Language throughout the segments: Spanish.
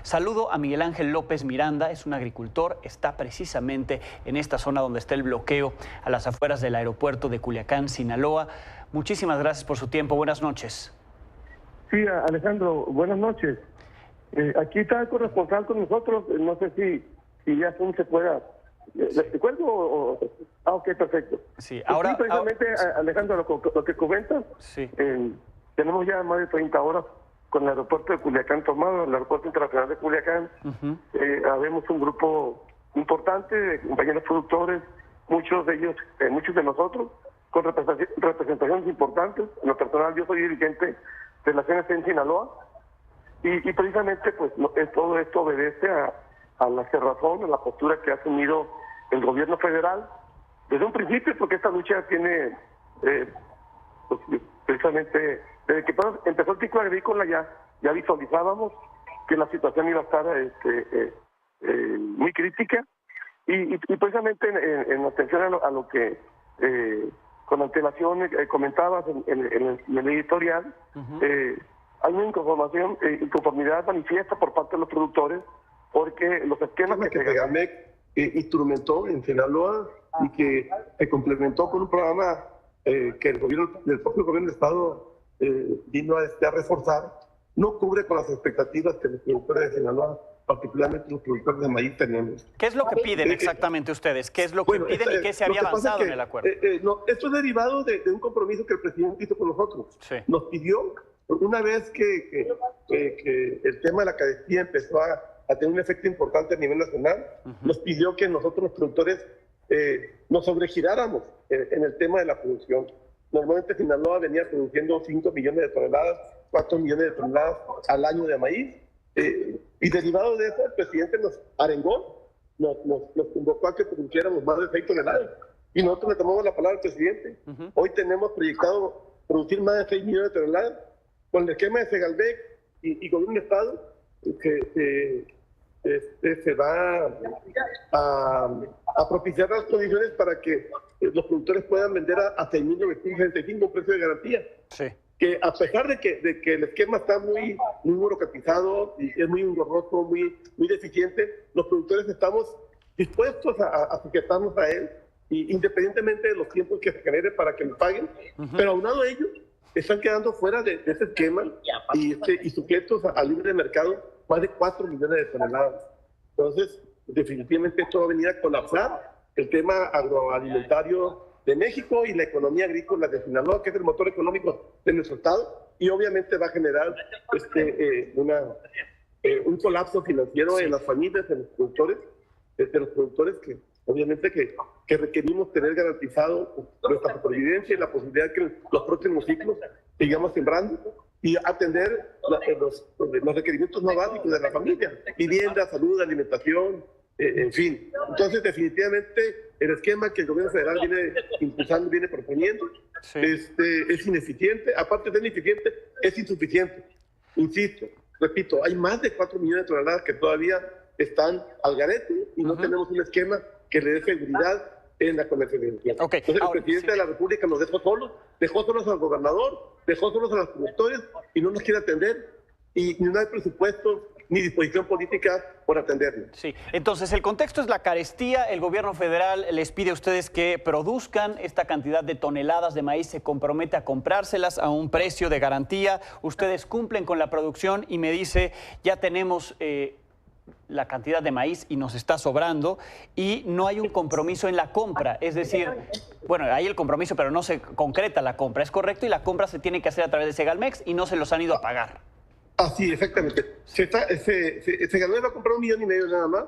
Saludo a Miguel Ángel López Miranda, es un agricultor, está precisamente en esta zona donde está el bloqueo a las afueras del aeropuerto de Culiacán, Sinaloa. Muchísimas gracias por su tiempo, buenas noches. Sí, Alejandro, buenas noches. Aquí está el corresponsal con nosotros, no sé si ya se pueda... ¿Les recuerdo? Ok, perfecto. Sí, ahora... Sí, precisamente, Alejandro, lo que comentas, sí. Tenemos ya más de 30 horas con el aeropuerto de Culiacán tomado, el aeropuerto internacional de Culiacán. Habemos un grupo importante de compañeros productores, muchos de ellos, muchos de nosotros, con representaciones importantes. En lo personal, yo soy dirigente de la CNC en Sinaloa, y precisamente pues todo esto obedece a la cerrazón, a la postura que ha asumido el gobierno federal desde un principio, porque esta lucha tiene, pues, precisamente, desde que empezó el ciclo agrícola ya visualizábamos que la situación iba a estar muy crítica, y precisamente en atención a lo que con antelación comentabas en el editorial, hay una inconformidad manifiesta por parte de los productores, porque los esquemas que Segalmex instrumentó en Sinaloa y que se complementó con un programa que el propio gobierno del Estado vino a reforzar, no cubre con las expectativas que los productores de Sinaloa, particularmente los productores de maíz, tenemos. ¿Qué es lo que piden exactamente ustedes? ¿Qué es lo que piden y qué se había avanzado en el acuerdo? No, esto es derivado de un compromiso que el presidente hizo con nosotros. Sí. Nos pidió, una vez que el tema de la carestía empezó a tener un efecto importante a nivel nacional, nos pidió que nosotros los productores nos sobregiráramos en el tema de la producción. Normalmente Sinaloa venía produciendo 5 millones de toneladas, 4 millones de toneladas al año de maíz, y derivado de eso el presidente nos arengó, nos convocó a que produciéramos más de 6 toneladas, y nosotros le tomamos la palabra al presidente. Hoy tenemos proyectado producir más de 6 millones de toneladas con el esquema de Segalmex y con un Estado que se va a propiciar las condiciones para que los productores puedan vender a 6.965 un precio de garantía. Sí. Que a pesar de que el esquema está muy burocratizado y es muy engorroso, muy deficiente, los productores estamos dispuestos a sujetarnos a él, y independientemente de los tiempos que se genere para que lo paguen, pero aunado a ello, están quedando fuera de ese esquema y sujetos a libre mercado más de 4 millones de toneladas. Entonces, definitivamente esto va a venir a colapsar el tema agroalimentario de México y la economía agrícola de Sinaloa, que es el motor económico de nuestro estado, y obviamente va a generar un colapso financiero en las familias, de los productores que obviamente que requerimos tener garantizado nuestra supervivencia y la posibilidad de que en los próximos ciclos sigamos sembrando y atender los requerimientos más básicos de la familia: vivienda, salud, alimentación, en fin. Entonces, definitivamente, el esquema que el gobierno federal viene impulsando, viene proponiendo, es ineficiente. Aparte de ineficiente, es insuficiente. Insisto, repito, hay más de 4 millones de toneladas que todavía están al garete y no tenemos un esquema que le dé seguridad en la comercialización. Entonces, el presidente de la República nos dejó solos al gobernador, dejó solos a los productores y no nos quiere atender, y no hay presupuesto ni disposición política por atendernos. Sí, entonces el contexto es la carestía. El gobierno federal les pide a ustedes que produzcan esta cantidad de toneladas de maíz, se compromete a comprárselas a un precio de garantía. Ustedes cumplen con la producción y me dice, ya tenemos la cantidad de maíz y nos está sobrando, y no hay un compromiso en la compra. Es decir, bueno, hay el compromiso, pero no se concreta la compra, ¿es correcto? Y la compra se tiene que hacer a través de Segalmex y no se los han ido a pagar. Así, exactamente. Segalmex va a comprar 1,5 millones nada más.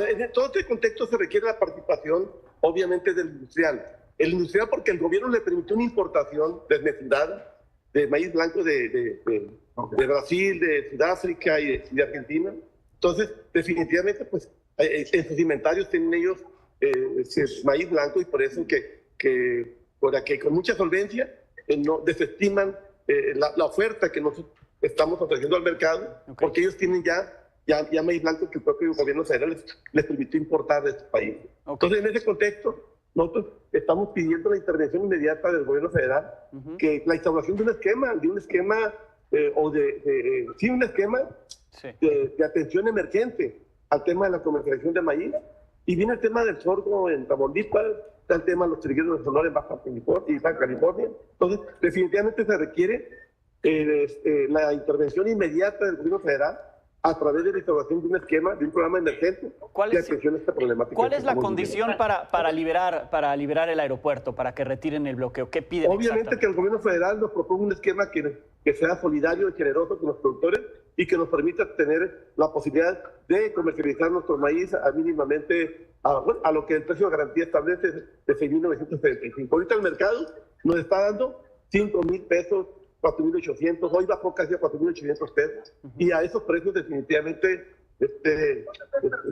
En todo este contexto se requiere la participación, obviamente, del industrial. El industrial, porque el gobierno le permitió una importación desmesurada de maíz blanco de Brasil, de Sudáfrica y de Argentina. Entonces, definitivamente, pues, en sus inventarios tienen ellos maíz blanco, y por eso que con mucha solvencia no desestiman la oferta que nosotros estamos ofreciendo al mercado, porque ellos tienen ya maíz blanco que el propio gobierno federal les permitió importar de este país. Entonces, en ese contexto, nosotros estamos pidiendo la intervención inmediata del gobierno federal, que la instauración de un esquema sí, un esquema de atención emergente al tema de la comercialización de maíz. Y viene el tema del sorgo en Tamaulipas, está el tema de los trigueros de Sonora en Baja California. Entonces, definitivamente se requiere la intervención inmediata del gobierno federal a través de la instauración de un esquema, de un programa emergente de atención a esta problemática. ¿Cuál es la condición para liberar el aeropuerto, para que retiren el bloqueo? ¿Qué piden? Obviamente que el gobierno federal nos proponga un esquema que sea solidario y generoso con los productores y que nos permita tener la posibilidad de comercializar nuestro maíz mínimamente a lo que el precio de garantía establece de 6.975. Ahorita el mercado nos está dando 5,000 pesos, 4.800, hoy bajó casi a 4.800 pesos, y a esos precios definitivamente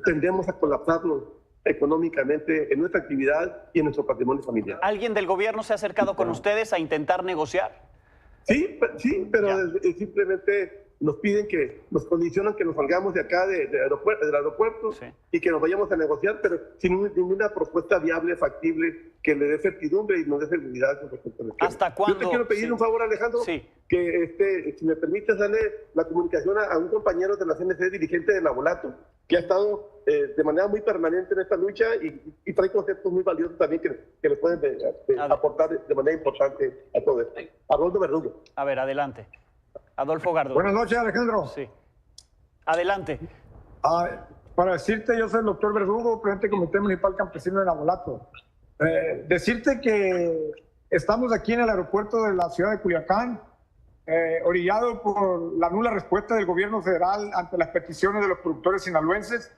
tendemos a colapsarnos económicamente en nuestra actividad y en nuestro patrimonio familiar. ¿Alguien del gobierno se ha acercado con ustedes a intentar negociar? Sí, pero simplemente nos piden nos condicionan que nos salgamos de acá del aeropuerto y que nos vayamos a negociar, pero sin ninguna propuesta viable, factible, que le dé certidumbre y nos dé seguridad. ¿Hasta cuándo? Yo te quiero pedir un favor, Alejandro, que si me permites darle la comunicación a un compañero de la CNC, dirigente de Nabolato, que ha estado de manera muy permanente en esta lucha y trae conceptos muy valiosos también que le pueden aportar de manera importante a todo esto. Adolfo Verdugo. A ver, adelante. Adolfo Garduño. Buenas noches, Alejandro. Sí. Adelante. Para decirte, yo soy el doctor Verdugo, presidente del Comité Municipal Campesino de Nabolato. Decirte que estamos aquí en el aeropuerto de la ciudad de Culiacán, orillado por la nula respuesta del gobierno federal ante las peticiones de los productores sinaloenses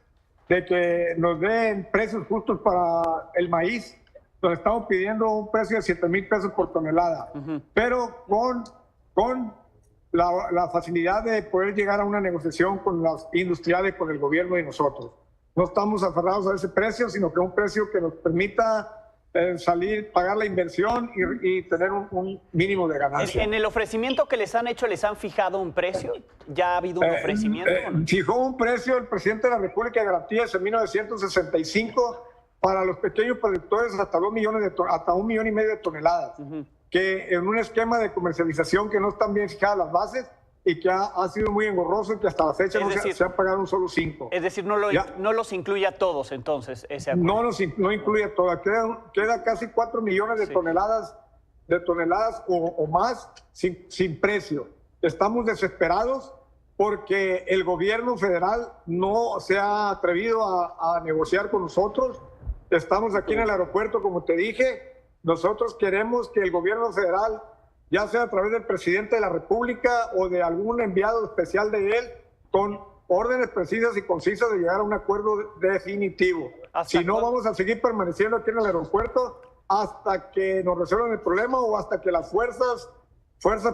de que nos den precios justos para el maíz. Nos estamos pidiendo un precio de 7,000 pesos por tonelada, pero con la facilidad de poder llegar a una negociación con las industriales, con el gobierno y nosotros. No estamos aferrados a ese precio, sino que un precio que nos permita pagar la inversión y tener un mínimo de ganancia. ¿En el ofrecimiento que les han hecho, les han fijado un precio? ¿Ya ha habido un ofrecimiento? Fijó un precio el presidente de la República de Garantías en 1965 para los pequeños productores hasta 1,5 millones de toneladas. Que en un esquema de comercialización que no están bien fijadas las bases y que ha sido muy engorroso y que hasta la fecha se han pagado un solo 5. Es decir, no los incluye a todos entonces ese acuerdo. No incluye a todas. Queda casi 4 millones de toneladas o más sin precio. Estamos desesperados porque el gobierno federal no se ha atrevido a negociar con nosotros. Estamos aquí en el aeropuerto, como te dije. Nosotros queremos que el gobierno federal, ya sea a través del presidente de la República o de algún enviado especial de él, con órdenes precisas y concisas de llegar a un acuerdo definitivo. Si no, vamos a seguir permaneciendo aquí en el aeropuerto hasta que nos resuelvan el problema o hasta que las fuerzas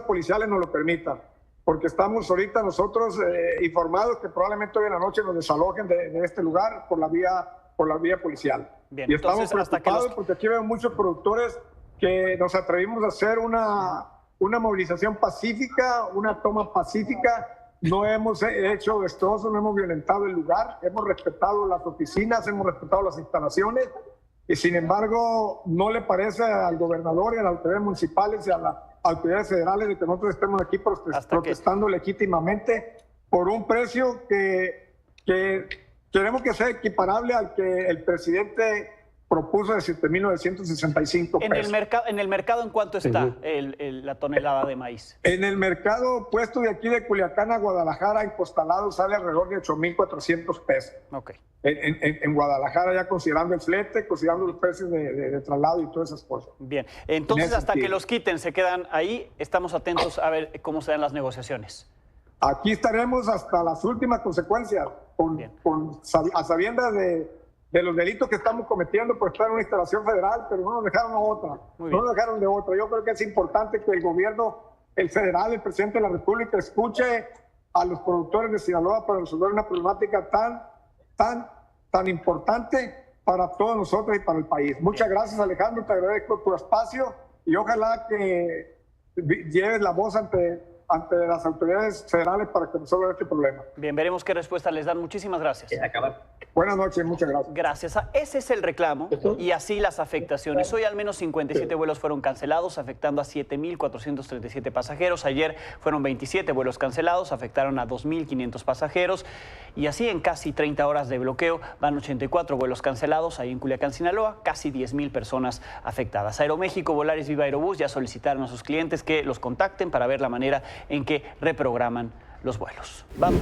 policiales nos lo permitan. Porque estamos ahorita nosotros informados que probablemente hoy en la noche nos desalojen de este lugar por la vía policial. Bien, y estamos preocupados porque aquí veo muchos productores que nos atrevimos a hacer una movilización pacífica, una toma pacífica. No hemos hecho destrozos, no hemos violentado el lugar, hemos respetado las oficinas, hemos respetado las instalaciones, y sin embargo no le parece al gobernador y a las autoridades municipales y a las autoridades federales de que nosotros estemos aquí protestando legítimamente por un precio que queremos que sea equiparable al que el presidente propuso de 7,965 pesos. ¿En el mercado en cuánto está la tonelada de maíz? En el mercado puesto de aquí de Culiacán a Guadalajara, encostalado, sale alrededor de 8,400 pesos. Okay. En Guadalajara, ya considerando el flete, considerando los precios de traslado y todas esas cosas. Bien, entonces hasta que los quiten, se quedan ahí. Estamos atentos a ver cómo se dan las negociaciones. Aquí estaremos hasta las últimas consecuencias, a sabiendas de los delitos que estamos cometiendo por estar en una instalación federal, pero no nos dejaron de otra. Yo creo que es importante que el gobierno, el federal, el presidente de la República, escuche a los productores de Sinaloa para resolver una problemática tan importante para todos nosotros y para el país. Muchas gracias, Alejandro, te agradezco tu espacio y ojalá que lleves la voz ante ante las autoridades federales para que resuelvan este problema. Bien, veremos qué respuesta les dan. Muchísimas gracias. Buenas noches, muchas gracias. Gracias. Ese es el reclamo y así las afectaciones. Hoy al menos 57 vuelos fueron cancelados, afectando a 7.437 pasajeros. Ayer fueron 27 vuelos cancelados, afectaron a 2.500 pasajeros. Y así en casi 30 horas de bloqueo van 84 vuelos cancelados. Ahí en Culiacán, Sinaloa, casi 10.000 personas afectadas. Aeroméxico, Volaris, Viva Aerobús ya solicitaron a sus clientes que los contacten para ver la manera en que reprograman los vuelos. Vamos.